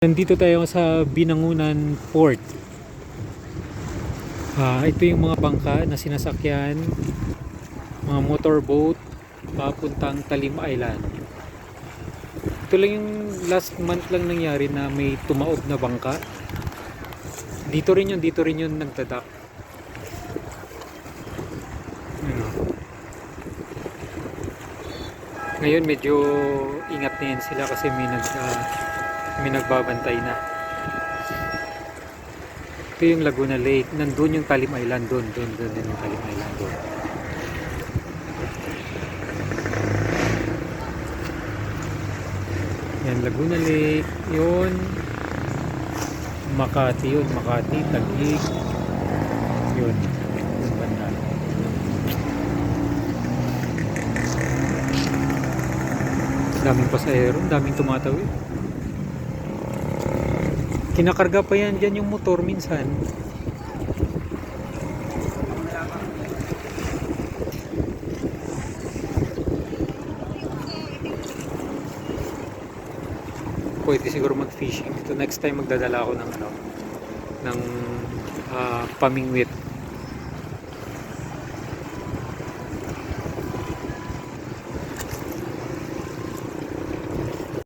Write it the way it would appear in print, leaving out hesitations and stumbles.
Nandito tayo sa Binangunan Port. Ito yung mga bangka na sinasakyan, mga motorboat papuntang Talim Island. Ito lang yung last month lang nangyari na may tumaob na bangka. Dito rin yun nagdadak. Ngayon medyo ingat na yan sila kasi may nagbabantay na. Ito yung Laguna Lake. Nandun yung Talim Island. Doon yung Talim Island doon. Yan, Laguna Lake. Yun. Makati yun. Makati, Taguig. Yun. Yung banda. Daming pasahero. Daming tumatawid. Kinakarga pa yan dyan yung motor minsan. Pwede siguro mag-fishing. Ito next time magdadala ako ng pamingwit.